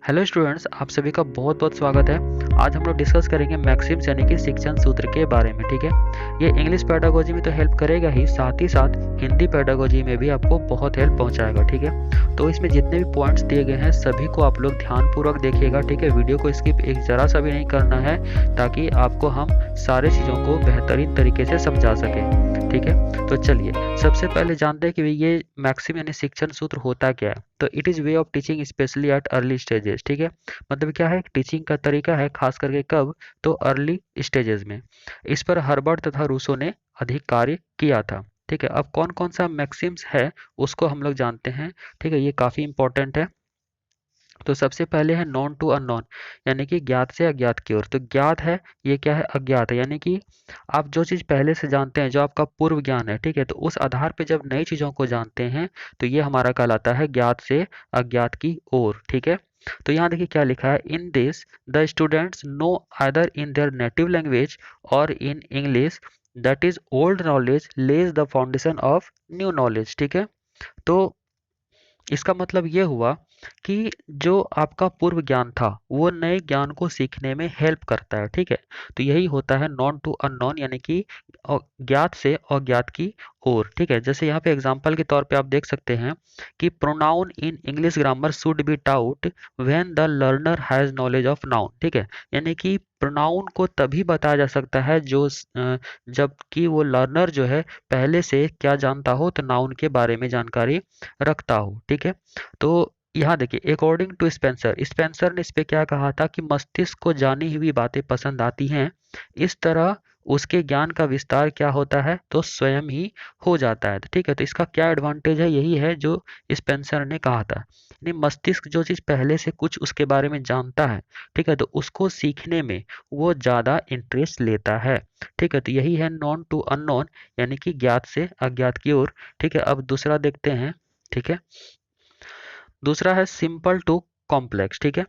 Hello students, आप सभी का बहुत बहुत स्वागत है। आज हम लोग डिस्कस करेंगे मैक्सिम्स यानी कि शिक्षण सूत्र के बारे में। ठीक है, ये इंग्लिश पेडागोजी में तो हेल्प करेगा ही, साथ ही साथ हिंदी पेडागोजी में भी आपको बहुत हेल्प पहुंचाएगा। ठीक है, तो इसमें जितने भी पॉइंट्स दिए गए हैं सभी को आप लोग ध्यानपूर्वक देखिएगा। ठीक है, वीडियो को स्किप एक ज़रा सा भी नहीं करना है, ताकि आपको हम सारे चीज़ों को बेहतरीन तरीके से समझा सकें। ठीक है, तो चलिए सबसे पहले जानते हैं कि ये मैक्सिम यानी शिक्षण सूत्र होता क्या है। तो it is way of teaching specially at early stages. ठीक है, मतलब क्या है, टीचिंग का तरीका है, खास करके कब, तो अर्ली स्टेजेस में। इस पर हर्बर्ट तथा रूसो ने अधिक कार्य किया था। ठीक है, अब कौन कौन सा मैक्सिम्स है उसको हम लोग जानते हैं। ठीक है, ये काफ़ी इंपॉर्टेंट है। तो सबसे पहले है नॉन टू अननोन, यानी कि ज्ञात से अज्ञात की ओर। तो ज्ञात है, ये क्या है, अज्ञात है, यानी कि आप जो चीज़ पहले से जानते हैं, जो आपका पूर्व ज्ञान है। ठीक है, तो उस आधार पे जब नई चीज़ों को जानते हैं तो ये हमारा कहलाता है ज्ञात से अज्ञात की ओर। ठीक है, तो यहाँ देखिए क्या लिखा है, in this the students know either in their native language और in English, that is old knowledge lays the foundation of new knowledge. ठीक है, तो इसका मतलब ये हुआ कि जो आपका पूर्व ज्ञान था वो नए ज्ञान को सीखने में हेल्प करता है। ठीक है, तो यही होता है नॉन टू अननोन, यानी कि ज्ञात से अज्ञात की ओर। ठीक है, जैसे यहाँ पे एग्जांपल के तौर पे आप देख सकते हैं कि pronoun in English grammar should be taut when the learner has knowledge of noun. ठीक है, यानी कि प्रोनाउन को तभी बताया जा सकता है जबकि वो लर्नर जो है पहले से क्या जानता हो, तो नाउन के बारे में जानकारी रखता हो। ठीक है, तो यहाँ देखिए, अकॉर्डिंग टू स्पेंसर, स्पेंसर ने इस पे क्या कहा था कि मस्तिष्क को जानी हुई बातें पसंद आती हैं, इस तरह उसके ज्ञान का विस्तार क्या होता है, तो स्वयं ही हो जाता है। ठीक है, तो इसका क्या एडवांटेज है, यही है जो स्पेंसर ने कहा था। यानी मस्तिष्क जो चीज़ पहले से कुछ उसके बारे में जानता है, ठीक है, तो उसको सीखने में वो ज़्यादा इंटरेस्ट लेता है। ठीक है, तो यही है नॉन टू अननोन, यानी कि ज्ञात से अज्ञात की ओर। ठीक है, अब दूसरा देखते हैं। ठीक है, दूसरा है सिंपल टू कॉम्प्लेक्स। ठीक है,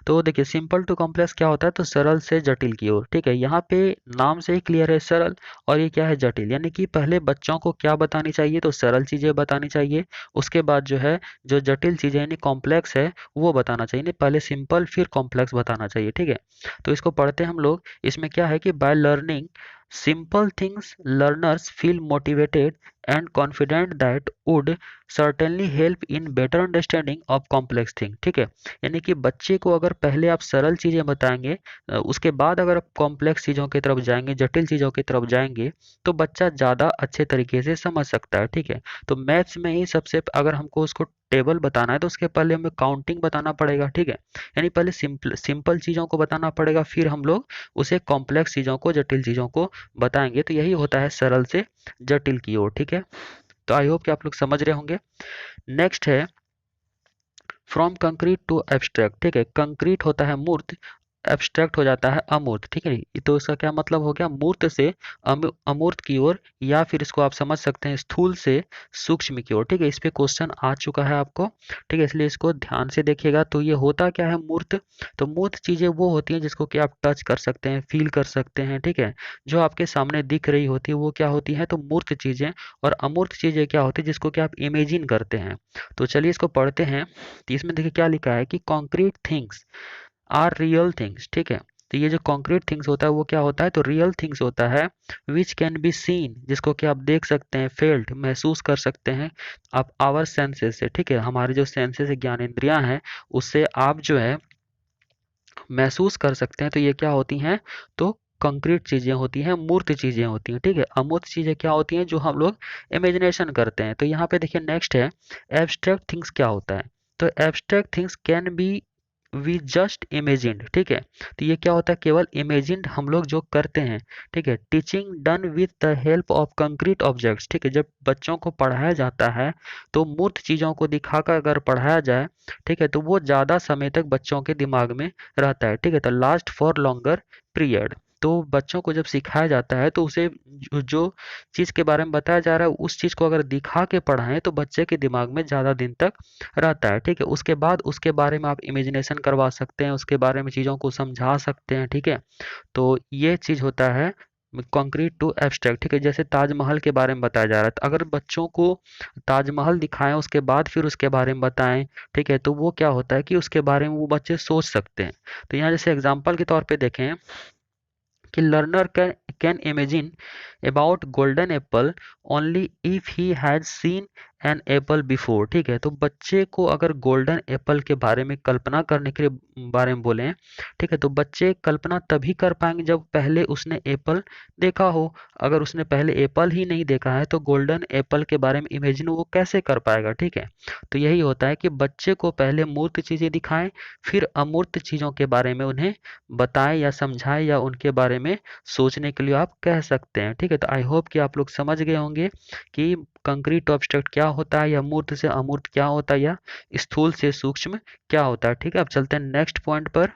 तो देखिए सिंपल टू कॉम्प्लेक्स क्या होता है, तो सरल से जटिल की ओर। ठीक है, यहाँ पे नाम से ही क्लियर है, सरल, और ये क्या है, जटिल, यानी कि पहले बच्चों को क्या बतानी चाहिए, तो सरल चीजें बतानी चाहिए। उसके बाद जो है, जो जटिल चीजें यानी कॉम्प्लेक्स है वो बताना चाहिए। नहीं, पहले सिंपल फिर कॉम्प्लेक्स बताना चाहिए। ठीक है, तो इसको पढ़ते हैं हम लोग। इसमें क्या है कि by learning simple things learners feel motivated and confident that would certainly help in better understanding of complex thing. ठीक है, यानी कि बच्चे को अगर पहले आप सरल चीज़ें बताएंगे, उसके बाद अगर आप कॉम्प्लेक्स चीज़ों की तरफ जाएंगे, जटिल चीज़ों की तरफ जाएंगे, तो बच्चा ज़्यादा अच्छे तरीके से समझ सकता है। ठीक है, तो मैथ्स में ही सबसे अगर हमको उसको टेबल बताना है तो उसके पहले हमें काउंटिंग बताना पड़ेगा। ठीक है, यानी पहले सिंपल सिंपल चीज़ों को बताना पड़ेगा, फिर हम लोग उसे कॉम्प्लेक्स चीज़ों को, जटिल चीज़ों को बताएंगे। तो यही होता है सरल से जटिल की ओर। ठीक है, तो आई होप कि आप लोग समझ रहे होंगे। नेक्स्ट है फ्रॉम कंक्रीट टू एब्स्ट्रैक्ट। ठीक है, कंक्रीट होता है मूर्त, एब्स्ट्रैक्ट हो जाता है अमूर्त। ठीक है, तो इसका क्या मतलब हो गया, मूर्त से अमूर्त की ओर, या फिर इसको आप समझ सकते हैं स्थूल से सूक्ष्म की ओर। ठीक है, इस पे क्वेश्चन आ चुका है आपको। ठीक है, इसलिए इसको ध्यान से देखिएगा। तो ये होता क्या है मूर्त, तो मूर्त चीजें वो होती हैं जिसको कि आप टच कर सकते हैं, फील कर सकते हैं। ठीक है, जो आपके सामने दिख रही होती है वो क्या होती है, तो मूर्त चीजें। और अमूर्त चीजें क्या होती है, जिसको कि आप इमेजिन करते हैं। तो चलिए इसको पढ़ते हैं। तो इसमें देखिए क्या लिखा है कि concrete things are real things. ठीक है, तो ये जो कॉन्क्रीट थिंग्स होता है वो क्या होता है, तो रियल थिंग्स होता है, विच कैन बी सीन, जिसको कि आप देख सकते हैं, फेल्ट, महसूस कर सकते हैं आप आवर सेंसेस से। ठीक है, हमारे जो सेंसेस ज्ञानेंद्रियां हैं उससे आप जो है महसूस कर सकते हैं। तो ये क्या होती हैं, तो कंक्रीट चीजें होती हैं, मूर्त चीजें होती हैं। ठीक है, अमूर्त चीजें क्या होती हैं, जो हम लोग इमेजिनेशन करते हैं। तो यहाँ पे देखिए नेक्स्ट है एब्स्ट्रैक्ट थिंग्स क्या होता है, तो abstract things can be we just imagined. ठीक है, तो ये क्या होता है, केवल इमेजिन्ड हम लोग जो करते हैं। ठीक है, teaching done with the help of concrete objects. ठीक है, जब बच्चों को पढ़ाया जाता है तो मूर्त चीज़ों को दिखाकर अगर पढ़ाया जाए, ठीक है, तो वो ज़्यादा समय तक बच्चों के दिमाग में रहता है। ठीक है, तो लास्ट फॉर लॉन्गर पीरियड। तो बच्चों को जब सिखाया जाता है तो उसे जो चीज़ के बारे में बताया जा रहा है उस चीज़ को अगर दिखा के पढ़ाएं तो बच्चे के दिमाग में ज़्यादा दिन तक रहता है। ठीक है, उसके बाद उसके बारे में आप इमेजिनेशन करवा सकते हैं, उसके बारे में चीज़ों को समझा सकते हैं। ठीक है, तो ये चीज़ होता है कंक्रीट टू एब्स्ट्रैक्ट, ठीक है। जैसे ताजमहल के बारे में बताया जा रहा है, तो अगर बच्चों को ताजमहल दिखाएं उसके बाद फिर उसके बारे में बताएं, ठीक है, तो वो क्या होता है कि उसके बारे में वो बच्चे सोच सकते हैं। तो यहाँ जैसे एग्जाम्पल के तौर पे देखें कि learner can imagine about golden Apple only if he has seen an apple before, ठीक है। तो बच्चे को अगर गोल्डन एप्पल के बारे में कल्पना करने के बारे में बोलें, ठीक है, तो बच्चे कल्पना तभी कर पाएंगे जब पहले उसने एप्पल देखा हो। अगर उसने पहले एप्पल ही नहीं देखा है तो गोल्डन एप्पल के बारे में इमेजिन वो कैसे कर पाएगा, ठीक है। तो यही होता है कि बच्चे को पहले मूर्त चीजें दिखाएं, फिर अमूर्त चीजों के बारे में उन्हें बताएं या समझाएं या उनके बारे में सोचने के लिए आप कह सकते हैं, ठीक है। तो आई होप कि आप लोग समझ गए होंगे कि कंक्रीट टू एब्स्ट्रैक्ट क्या होता है, या मूर्त से अमूर्त क्या होता है, या स्थूल से सूक्ष्म क्या होता है, ठीक है। अब चलते हैं नेक्स्ट पॉइंट पर।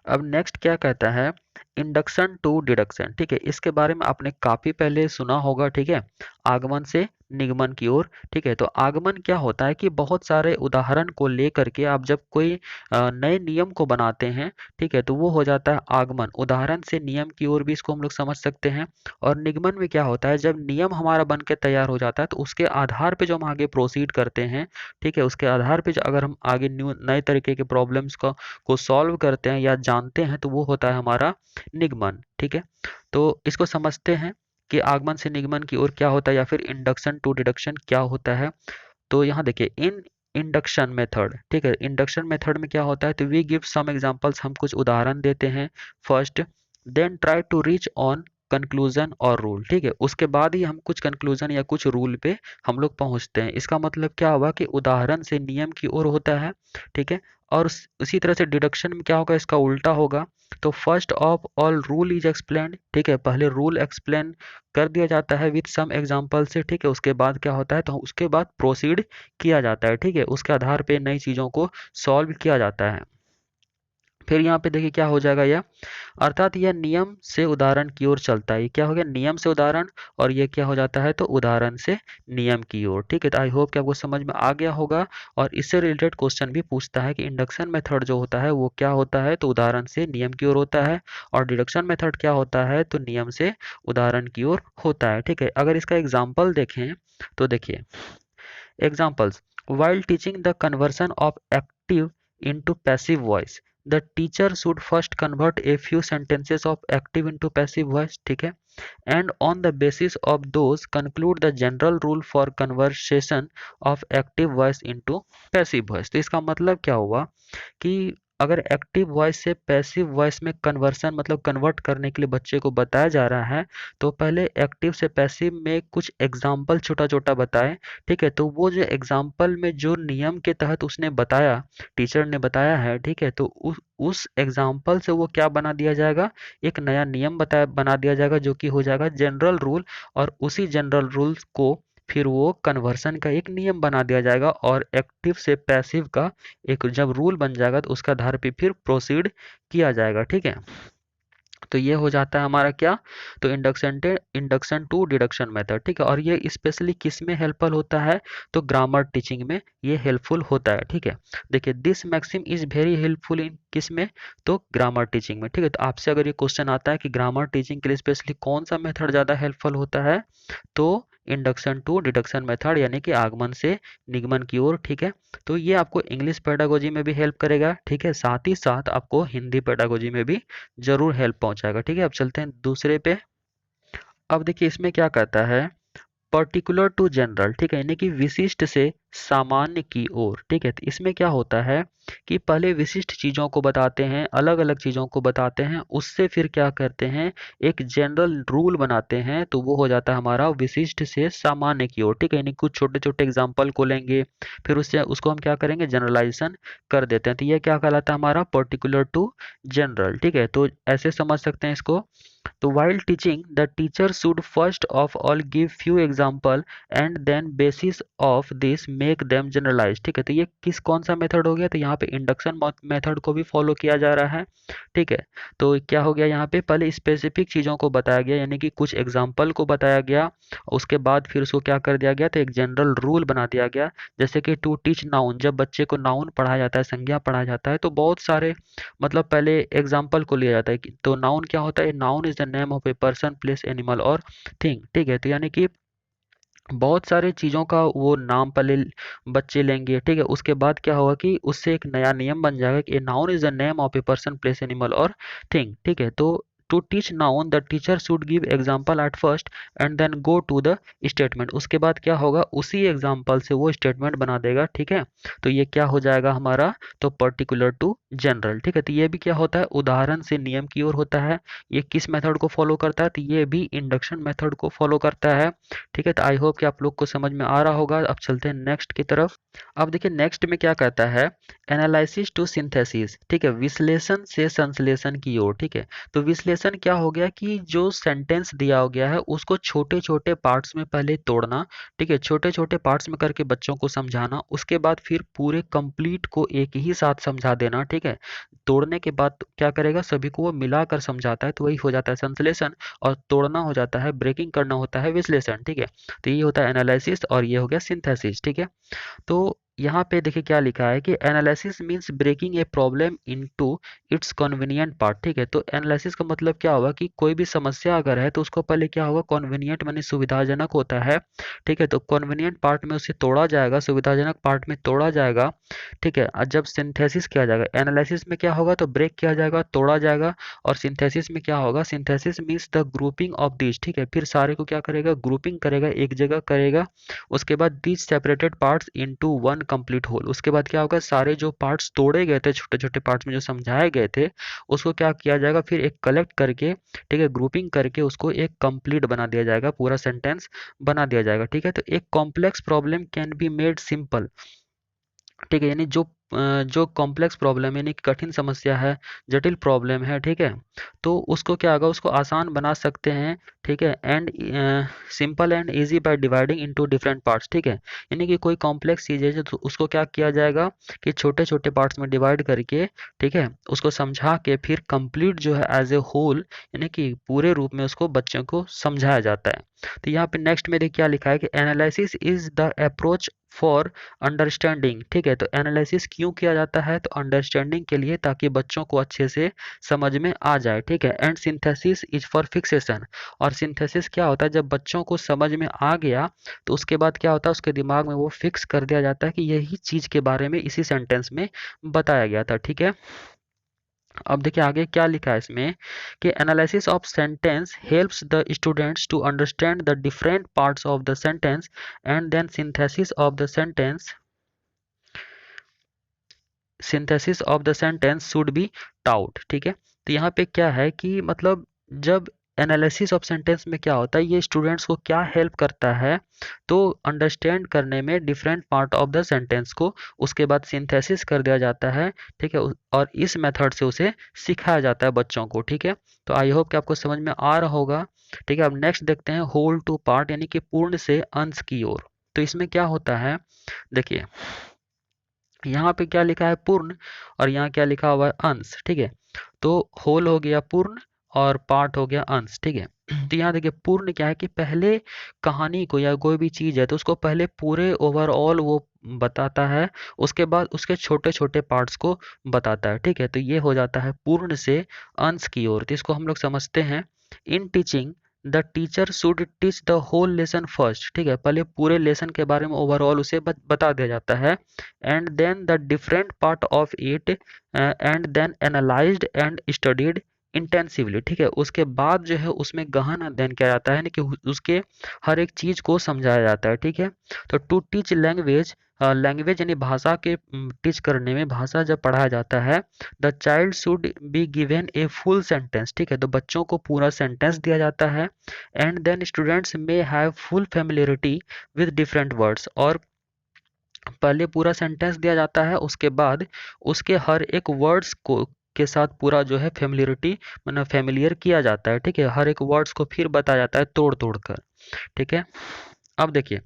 अब नेक्स्ट क्या कहता है, इंडक्शन टू डिडक्शन, ठीक है। इसके बारे में आपने काफी पहले सुना होगा, ठीक है, आगमन से निगमन की ओर, ठीक है। तो आगमन क्या होता है कि बहुत सारे उदाहरण को लेकर के आप जब कोई नए नियम को बनाते हैं, ठीक है, तो वो हो जाता है आगमन। उदाहरण से नियम की ओर भी इसको हम लोग समझ सकते हैं। और निगमन में क्या होता है, जब नियम हमारा बन के तैयार हो जाता है तो उसके आधार पे जो हम आगे प्रोसीड करते हैं, ठीक है, उसके आधार पे अगर हम आगे नए तरीके के प्रॉब्लम्स को सॉल्व करते हैं या जानते हैं तो वो होता है हमारा निगमन, ठीक है। तो इसको समझते हैं कि आगमन से निगमन की ओर क्या होता है, या फिर इंडक्शन टू डिडक्शन क्या होता है। तो यहाँ देखिए, इन इंडक्शन मेथड, ठीक है, इंडक्शन मेथड में क्या होता है, तो वी गिव सम एग्जांपल्स, हम कुछ उदाहरण देते हैं first, then try to reach on conclusion और रूल, ठीक है। उसके बाद ही हम कुछ कंक्लूजन या कुछ रूल पे हम लोग पहुंचते हैं। इसका मतलब क्या हुआ कि उदाहरण से नियम की ओर होता है, ठीक है। और उसी तरह से डिडक्शन में क्या होगा, इसका उल्टा होगा। तो first of all rule is explain, ठीक है, पहले रूल एक्सप्लेन कर दिया जाता है विथ सम एग्जांपल से, ठीक है। उसके बाद क्या होता है, तो उसके बाद प्रोसीड किया जाता है, ठीक है, उसके आधार पे नई चीजों को सॉल्व किया जाता है। फिर यहाँ पे देखिए क्या हो जाएगा यह, अर्थात यह नियम से उदाहरण की ओर चलता है। ये क्या हो गया, नियम से उदाहरण, और ये क्या हो जाता है, तो उदाहरण से नियम की ओर, ठीक है। तो आई होप कि आपको समझ में आ गया होगा। और इससे रिलेटेड क्वेश्चन भी पूछता है कि इंडक्शन मेथड जो होता है वो क्या होता है, तो उदाहरण से नियम की ओर होता है। और डिडक्शन मेथड क्या होता है, तो नियम से उदाहरण की ओर होता है, ठीक है। अगर इसका एग्जाम्पल देखें तो देखिए examples, while teaching the conversion of active into passive voice, the teacher should first convert a few sentences of active into passive voice, ठीक है, and on the basis of those conclude the general rule for conversation of active voice into passive voice। तो इसका मतलब क्या हुआ कि अगर active voice से पैसिव वॉइस में कन्वर्सन मतलब कन्वर्ट करने के लिए बच्चे को बताया जा रहा है, तो पहले एक्टिव से पैसिव में कुछ एग्जाम्पल छोटा छोटा बताए, ठीक है। तो वो जो एग्जाम्पल में जो नियम के तहत उसने बताया, टीचर ने बताया है, ठीक है, तो उस एग्जाम्पल से वो क्या बना दिया जाएगा, एक नया नियम बना दिया जाएगा जो कि हो जाएगा जनरल रूल। और उसी जनरल रूल्स को फिर वो कन्वर्सन का एक नियम बना दिया जाएगा, और एक्टिव से पैसिव का एक जब रूल बन जाएगा तो उसका आधार पे फिर प्रोसीड किया जाएगा, ठीक है। तो ये हो जाता है हमारा क्या, तो इंडक्शन टू डिडक्शन मेथड, ठीक है। और ये स्पेशली किस में हेल्पफुल होता है, तो ग्रामर टीचिंग में ये हेल्पफुल होता है, ठीक है। देखिए this maxim is very helpful in किस में, तो ग्रामर टीचिंग में, ठीक है। तो आपसे अगर ये क्वेश्चन आता है कि ग्रामर टीचिंग के लिए स्पेशली कौन सा मेथड ज़्यादा हेल्पफुल होता है, तो इंडक्शन टू डिडक्शन मेथड, यानी कि आगमन से निगमन की ओर, ठीक है। तो ये आपको इंग्लिश पेडागोजी में भी हेल्प करेगा, ठीक है, साथ ही साथ आपको हिंदी पेडागोजी में भी जरूर हेल्प पहुंचाएगा, ठीक है। अब चलते हैं दूसरे पे। अब देखिए इसमें क्या कहता है, पर्टिकुलर टू जनरल, ठीक है, यानी कि विशिष्ट से सामान्य की ओर, ठीक है। तो इसमें क्या होता है कि पहले विशिष्ट चीजों को बताते हैं, अलग अलग चीजों को बताते हैं, उससे फिर क्या करते हैं, एक जनरल रूल बनाते हैं, तो वो हो जाता है हमारा विशिष्ट से सामान्य की ओर, ठीक है। यानी कुछ छोटे छोटे एग्जाम्पल को लेंगे, फिर उससे उसको हम क्या करेंगे, जनरलाइजेशन कर देते हैं। तो ये क्या कहलाता है हमारा, पर्टिकुलर टू जनरल, ठीक है। तो ऐसे समझ सकते हैं इसको। तो while teaching, the teacher should first of all give few example and then basis of this make them generalized, ठीक है। तो ये किस कौन सा मेथड हो गया, तो यहाँ पे इंडक्शन मेथड को भी फॉलो किया जा रहा है, ठीक है। तो क्या हो गया, यहाँ पे पहले स्पेसिफिक चीज़ों को बताया गया, यानी कि कुछ एग्जाम्पल को बताया गया, उसके बाद फिर उसको क्या कर दिया गया, तो एक जनरल रूल बना दिया गया। जैसे कि टू टीच नाउन, जब बच्चे को नाउन पढ़ाया जाता है, संज्ञा पढ़ाया जाता है, तो बहुत सारे मतलब पहले एग्जाम्पल को लिया जाता है तो नाउन क्या होता है, noun is the name of a person place animal और थिंग। ठीक है, तो यानी कि बहुत सारे चीज़ों का वो नाम पहले बच्चे लेंगे। ठीक है, उसके बाद क्या होगा कि उससे एक नया नियम बन जाएगा कि a noun is the name of a person place animal और थिंग। ठीक है, तो to teach noun the teacher should give example at first and then go to the statement. उसके बाद क्या होगा, उसी एग्जाम्पल से वो स्टेटमेंट बना देगा। ठीक है, तो ये क्या हो जाएगा हमारा, तो पर्टिकुलर टू जनरल। ठीक है, तो ये भी क्या होता है, उदाहरण से नियम की ओर होता है। ये किस मेथड को फॉलो करता है, तो ये भी इंडक्शन मेथड को फॉलो करता है। ठीक है, तो आई होप कि आप लोग को समझ में आ रहा होगा। अब चलते हैं नेक्स्ट की तरफ। अब देखिए नेक्स्ट में क्या कहता है, एनालिसिस टू सिंथेसिस। ठीक है, विश्लेषण से संश्लेषण की ओर। ठीक है, तो विश्लेषण क्या हो गया कि जो सेंटेंस दिया हो गया है उसको छोटे छोटे पार्ट्स में पहले तोड़ना। ठीक है, छोटे छोटे पार्ट्स में करके बच्चों को समझाना, उसके बाद फिर पूरे कंप्लीट को एक ही साथ समझा देना। ठीक है, तोड़ने के बाद क्या करेगा, सभी को वो मिलाकर समझाता है, तो वही हो जाता है संश्लेषण। और तोड़ना हो जाता है, ब्रेकिंग करना होता है विश्लेषण। ठीक है, तो ये होता है एनालिसिस और ये हो गया सिंथेसिस। ठीक है, तो यहाँ पे देखिए क्या लिखा है कि analysis means breaking a problem into its convenient part. ठीक है, तो एनालिसिस का मतलब क्या होगा कि कोई भी समस्या अगर है तो उसको पहले क्या होगा, कन्वीनियंट माने सुविधाजनक होता है। ठीक है, तो कन्वीनियंट पार्ट में उसे तोड़ा जाएगा, सुविधाजनक पार्ट में तोड़ा जाएगा। ठीक है, और जब सिंथेसिस किया जाएगा, एनालिसिस में क्या होगा, तो ब्रेक किया जाएगा, तोड़ा जाएगा। और सिंथेसिस में क्या होगा, synthesis means the grouping of this. ठीक है, फिर सारे को क्या करेगा, ग्रुपिंग करेगा, एक जगह करेगा। उसके बाद these separated parts into one complete whole. उसके बाद क्या होगा, सारे जो पार्ट्स तोड़े गए थे छोटे छोटे पार्ट्स में जो समझाए गए थे उसको क्या किया जाएगा, फिर एक कलेक्ट करके, ठीक है, ग्रुपिंग करके उसको एक कंप्लीट बना दिया जाएगा, पूरा सेंटेंस बना दिया जाएगा। ठीक है, तो एक complex problem can be made simple. ठीक है, यानी जो कॉम्प्लेक्स प्रॉब्लम यानी कि कठिन समस्या है, जटिल प्रॉब्लम है, ठीक है, तो उसको क्या होगा, उसको आसान बना सकते हैं। ठीक है, and simple and easy by dividing into different parts. ठीक है, यानी कि कोई कॉम्प्लेक्स चीज़ है तो उसको क्या किया जाएगा कि छोटे छोटे पार्ट्स में डिवाइड करके, ठीक है, उसको समझा के फिर कंप्लीट जो है एज ए होल यानी कि पूरे रूप में उसको बच्चों को समझाया जाता है। तो यहाँ पे नेक्स्ट में देखिए क्या लिखा है कि analysis is the approach for understanding. ठीक है, तो एनालिसिस क्यों किया जाता है, तो अंडरस्टैंडिंग के लिए, ताकि बच्चों को अच्छे से समझ में आ जाए। ठीक है, and synthesis is for fixation. और सिंथेसिस क्या होता है, जब बच्चों को समझ में आ गया तो उसके बाद क्या होता है, उसके दिमाग में वो फिक्स कर दिया जाता है कि यही चीज़ के बारे में इसी सेंटेंस में बताया गया था। ठीक है, अब देखिए आगे क्या लिखा है इसमें कि analysis of sentence helps the students to understand the different parts of the sentence and then synthesis of the sentence should be taught. ठीक है, तो यहाँ पे क्या है कि मतलब जब एनालिसिस ऑफ सेंटेंस में क्या होता है, ये स्टूडेंट्स को क्या हेल्प करता है, तो अंडरस्टैंड करने में different part of the sentence को, उसके बाद सिंथेसिस कर दिया जाता है। ठीक है, और इस मेथड से उसे सिखाया जाता है बच्चों को। ठीक है, तो आई होप कि आपको समझ में आ रहा होगा। ठीक है, अब नेक्स्ट देखते हैं होल टू पार्ट यानी कि पूर्ण से अंश की ओर। तो इसमें क्या होता है, देखिए यहाँ पे क्या लिखा है पूर्ण और यहाँ क्या लिखा हुआ है अंश। ठीक है, तो होल हो गया पूर्ण और पार्ट हो गया अंश। ठीक है, तो यहाँ देखिए पूर्ण क्या है कि पहले कहानी को या कोई भी चीज़ है तो उसको पहले पूरे ओवरऑल वो बताता है, उसके बाद उसके छोटे छोटे पार्ट्स को बताता है। ठीक है, तो ये हो जाता है पूर्ण से अंश की ओर। तो इसको हम लोग समझते हैं, in teaching the teacher should teach the whole lesson first. ठीक है, पहले पूरे लेसन के बारे में ओवरऑल उसे बता दिया जाता है, and then the different part of it and then analysed and studied intensively. ठीक है, उसके बाद जो है उसमें गहन अध्ययन किया जाता है, यानी कि उसके हर एक चीज को समझाया जाता है। ठीक है, तो टू टीच लैंग्वेज, लैंग्वेज यानी भाषा के टीच करने में, भाषा जब पढ़ाया जाता है, the child should be given a full sentence. ठीक है, तो बच्चों को पूरा सेंटेंस दिया जाता है, and then students may have full familiarity with different words. और पहले पूरा सेंटेंस दिया जाता है, उसके बाद उसके हर एक वर्ड्स को के साथ पूरा जो है फेमिलियरिटी मतलब फेमिलियर किया जाता है। ठीक है, हर एक वर्ड्स को फिर बताया जाता है तोड़ तोड़ कर। ठीक है, अब देखिए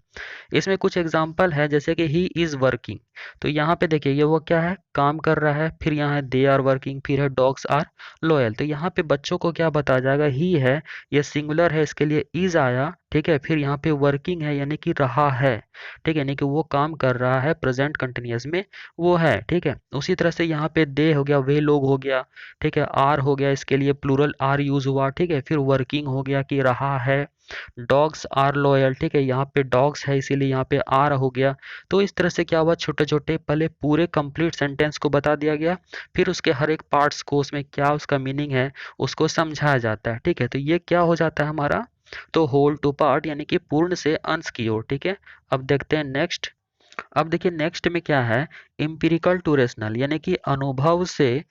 इसमें कुछ एग्जाम्पल है, जैसे कि ही इज वर्किंग। तो यहाँ पे देखिए ये वो क्या है, काम कर रहा है, फिर यहाँ है दे आर वर्किंग, फिर है डॉग्स आर लॉयल। तो यहाँ पे बच्चों को क्या बताया जाएगा, ही है, ये सिंगुलर है, इसके लिए इज आया। ठीक है। फिर यहाँ पे वर्किंग है यानी कि रहा है, ठीक है, यानी कि वो काम कर रहा है, प्रेजेंट कंटिन्यूअस में वो है, ठीक है। उसी तरह से यहाँ पे दे हो गया, वे लोग हो गया, ठीक है। आर हो गया, इसके लिए प्लूरल आर यूज हुआ, ठीक है। फिर वर्किंग हो गया कि रहा है। डॉग्स आर लॉयल, ठीक है, यहाँ पे डॉग्स है इसीलिए यहाँ पे आर हो गया। तो इस तरह से क्या हुआ, छोटे छोटे पहले पूरे कंप्लीट सेंटेंस को बता दिया गया, फिर उसके हर एक पार्ट्स को, उसमें क्या उसका मीनिंग है उसको समझाया जाता है, ठीक है। तो ये क्या हो जाता है हमारा, तो होल टू पार्ट यानी कि पूर्ण से अंश की ओर, ठीक है। अब देखते हैं नेक्स्ट। अब देखिए नेक्स्ट में क्या है, इम्पिरिकल टू रेशनल यानी कि अनुभव से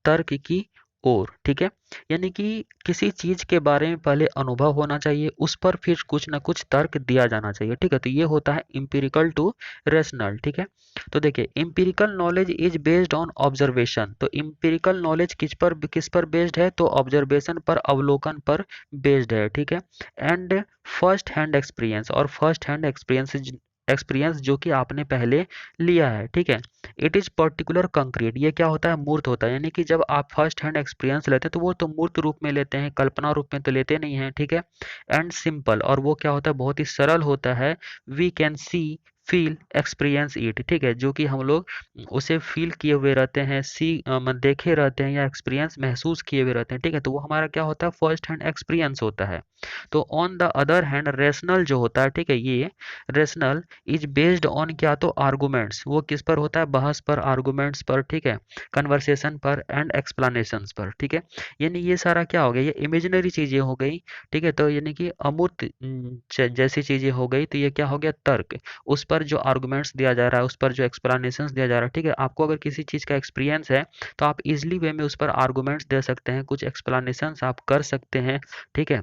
तर्क की ओर, ठीक है। यानी कि किसी चीज के बारे में पहले अनुभव होना चाहिए, उस पर फिर कुछ ना कुछ तर्क दिया जाना चाहिए, ठीक है। तो ये होता है इम्पिरिकल टू रेशनल, ठीक है। तो देखिए empirical knowledge is based on observation, तो इम्पिरिकल नॉलेज किस पर बेस्ड है, तो ऑब्जर्वेशन पर, अवलोकन पर बेस्ड है, ठीक है। एंड फर्स्ट हैंड एक्सपीरियंस, और फर्स्ट हैंड एक्सपीरियंस जो कि आपने पहले लिया है, ठीक है। इट इज पर्टिकुलर कंक्रीट, ये क्या होता है, मूर्त होता है, यानी कि जब आप फर्स्ट हैंड एक्सपीरियंस लेते हैं तो वो तो मूर्त रूप में लेते हैं, कल्पना रूप में तो लेते नहीं हैं, ठीक है। एंड सिंपल, और वो क्या होता है, बहुत ही सरल होता है। We can see, feel, experience it, ठीक है, जो कि हम लोग उसे फील किए हुए रहते हैं, देखे रहते हैं, या एक्सपीरियंस महसूस किए हुए रहते हैं, ठीक है। तो वो हमारा क्या होता है, फर्स्ट हैंड एक्सपीरियंस होता है। तो on the other hand rational जो होता है, ठीक है, ये रेशनल इज बेस्ड ऑन क्या, तो आर्गुमेंट्स, वो किस पर होता है, बहस पर, आर्गुमेंट्स पर, ठीक है, कन्वर्सेशन पर एंड एक्सप्लेनेशंस पर, ठीक है। यानी ये सारा क्या हो गया, ये इमेजिनरी चीजें हो गई, ठीक है। तो यानी कि अमूर्त जैसी चीजें हो गई, तो ये क्या हो गया, तर्क, उस पर जो आर्गुमेंट्स दिया जा रहा है, उस पर जो एक्सप्लेनेशंस दिया जा रहा है, ठीक है। आपको अगर किसी चीज का एक्सपीरियंस है तो आप इजिली वे में उस पर आर्गुमेंट्स दे सकते हैं, कुछ एक्सप्लेनेशंस आप कर सकते हैं, ठीक है।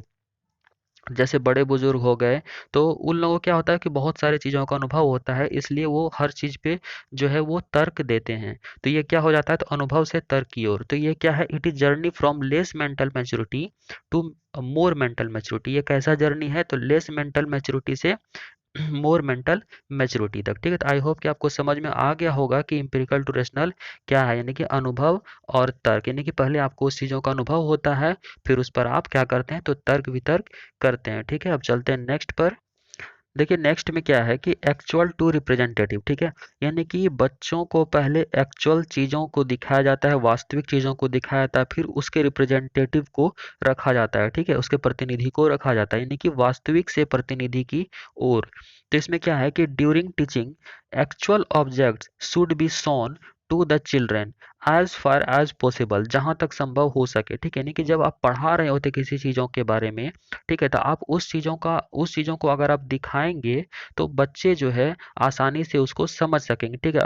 जैसे बड़े बुजुर्ग हो गए, तो उन लोगों को क्या होता है कि बहुत सारी चीज़ों का अनुभव होता है, इसलिए वो हर चीज़ पे जो है वो तर्क देते हैं। तो ये क्या हो जाता है, तो अनुभव से तर्क की ओर। तो ये क्या है, it is journey from less mental maturity to more mental maturity. ये कैसा जर्नी है, तो लेस मेंटल मैच्योरिटी से मोर मेंटल मैच्योरिटी तक, ठीक है। तो आई होप कि आपको समझ में आ गया होगा कि इंपिरिकल टू रेशनल क्या है, यानी कि अनुभव और तर्क, यानी कि पहले आपको उस चीज़ों का अनुभव होता है, फिर उस पर आप क्या करते हैं, तो तर्क वितर्क करते हैं, ठीक है। अब चलते हैं नेक्स्ट पर। देखिए नेक्स्ट में क्या है कि एक्चुअल टू रिप्रेजेंटेटिव, ठीक है, यानी कि बच्चों को पहले एक्चुअल चीज़ों को दिखाया जाता है, वास्तविक चीज़ों को दिखाया जाता है, फिर उसके रिप्रेजेंटेटिव को रखा जाता है, ठीक है, उसके प्रतिनिधि को रखा जाता है, यानी कि वास्तविक से प्रतिनिधि की ओर। तो इसमें क्या है कि during teaching actual objects should be shown to the children as far as possible, जहां तक संभव हो सके, ठीक है। यानी कि जब आप पढ़ा रहे होते किसी चीज़ों के बारे में, ठीक है, तो आप उस चीज़ों को अगर आप दिखाएंगे तो बच्चे जो है आसानी से उसको समझ सकेंगे, ठीक है।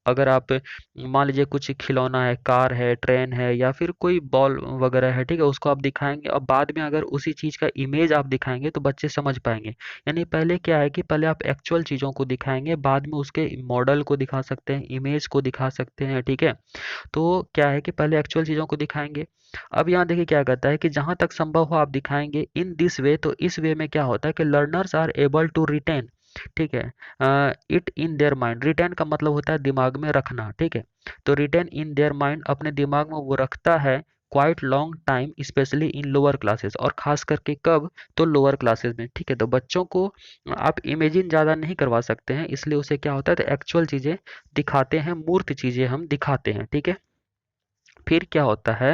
अगर आप मान लीजिए कुछ खिलौना है, कार है, ट्रेन है, या फिर कोई बॉल वगैरह है, ठीक है, उसको आप दिखाएंगे और बाद में अगर उसी चीज़ का इमेज आप दिखाएंगे तो बच्चे समझ पाएंगे। यानी पहले क्या है कि पहले आप एक्चुअल चीज़ों को दिखाएंगे, बाद में उसके मॉडल को दिखा सकते हैं, इमेज को दिखा सकते हैं, ठीक है। तो क्या है कि पहले एक्चुअल चीज़ों को दिखाएंगे। अब यहाँ देखिए क्या कहता है कि जहाँ तक संभव हो आप दिखाएंगे इन दिस वे, तो इस वे में क्या होता है कि learners are able to retain, ठीक है, it in their mind. Retain का मतलब होता है दिमाग में रखना, ठीक है। तो रिटेन इन देयर माइंड, अपने दिमाग में वो रखता है quite long time, specially in lower classes, और खास करके कब, तो लोअर क्लासेस में, ठीक है। तो बच्चों को आप इमेजिन ज़्यादा नहीं करवा सकते हैं, इसलिए उसे क्या होता है, तो एक्चुअल चीज़ें दिखाते हैं, मूर्त चीज़ें हम दिखाते हैं, ठीक है। फिर क्या होता है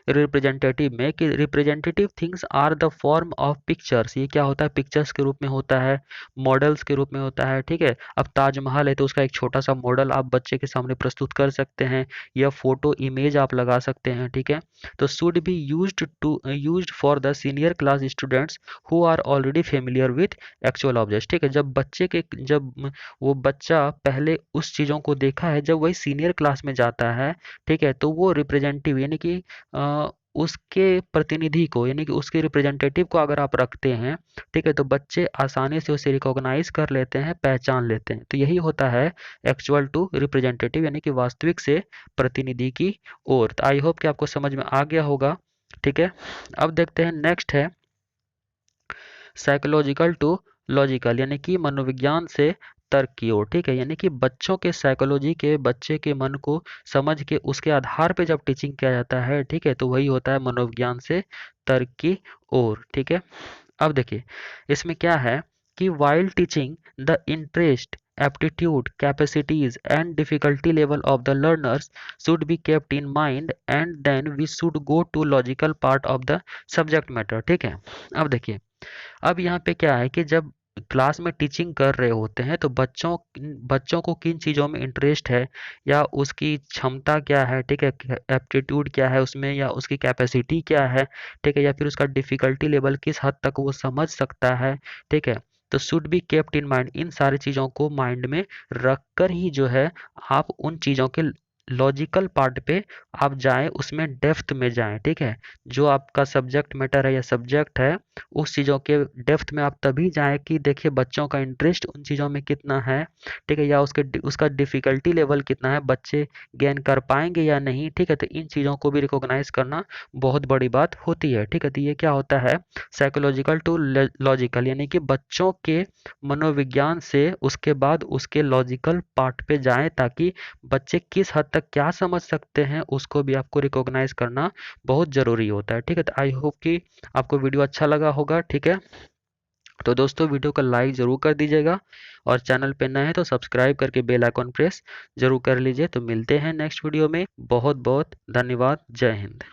रिप्रेजेंटेटिव में कि representative things are the form of pictures, ये क्या होता है, पिक्चर्स के रूप में होता है, मॉडल्स के रूप में होता है, ठीक है। अब ताजमहल है तो उसका एक छोटा सा मॉडल आप बच्चे के सामने प्रस्तुत कर सकते हैं, या फोटो इमेज आप लगा सकते हैं, ठीक है। तो should be used for the senior class students who are already familiar with actual objects, ठीक है। जब वो बच्चा पहले उस चीज़ों को देखा है, जब वही सीनियर क्लास में जाता है, ठीक है, तो वो रिप्रेजेंटिव यानी कि उसके प्रतिनिधि को, यानी कि उसके रिप्रेजेंटेटिव को अगर आप रखते हैं, ठीक है, तो बच्चे आसानी से उसे रिकॉग्नाइज कर लेते हैं, पहचान लेते हैं। तो यही होता है एक्चुअल टू रिप्रेजेंटेटिव, यानी कि वास्तविक से प्रतिनिधि की ओर। तो आई होप कि आपको समझ में आ गया होगा, ठीक है। अब देखते हैं नेक्स्ट है साइकोलॉजिकल टू लॉजिकल, यानी कि मनोविज्ञान से तर्क की ओर, ठीक है। यानी कि बच्चों के साइकोलॉजी के, बच्चे के मन को समझ के उसके आधार पे जब टीचिंग किया जाता है, ठीक है, तो वही होता है मनोविज्ञान से तर्क की ओर, ठीक है। अब देखिए इसमें क्या है कि while teaching the interest, aptitude, capacities and difficulty level of the learners should be kept in mind, and then we should go to logical part of the subject matter। ठीक है, अब देखिए अब यहाँ पे क्या है कि जब क्लास में टीचिंग कर रहे होते हैं तो बच्चों बच्चों को किन चीज़ों में इंटरेस्ट है या उसकी क्षमता क्या है, ठीक है, एप्टीट्यूड क्या है उसमें, या उसकी कैपेसिटी क्या है, ठीक है, या फिर उसका डिफ़िकल्टी लेवल किस हद तक वो समझ सकता है, ठीक है। तो should be kept in mind, इन सारी चीज़ों को माइंड में रख कर ही जो है आप उन चीज़ों के लॉजिकल पार्ट पे आप जाएं, उसमें डेप्थ में जाएं, ठीक है। जो आपका सब्जेक्ट मैटर है या सब्जेक्ट है उस चीज़ों के डेप्थ में आप तभी जाएँ कि देखिए बच्चों का इंटरेस्ट उन चीज़ों में कितना है, ठीक है, या उसका डिफ़िकल्टी लेवल कितना है, बच्चे गेन कर पाएँगे या नहीं, ठीक है। तो इन चीज़ों को भी रिकॉग्नाइज़ करना बहुत बड़ी बात होती है, ठीक है। तो ये क्या होता है, साइकोलॉजिकल टू लॉजिकल, यानी कि बच्चों के मनोविज्ञान से उसके बाद उसके लॉजिकल पार्ट पे जाएँ ताकि बच्चे किस हद तक क्या समझ सकते हैं उसको भी आपको रिकॉग्नाइज़ करना बहुत ज़रूरी होता है, ठीक है। तो आई होप कि आपको वीडियो अच्छा लगा होगा, ठीक है। तो दोस्तों वीडियो को लाइक ज़रूर कर दीजिएगा और चैनल पे नए हैं तो सब्सक्राइब करके बेल आइकॉन प्रेस ज़रूर कर लीजिए। तो मिलते हैं नेक्स्ट वीडियो में। बहुत बहुत धन्यवाद। जय हिंद।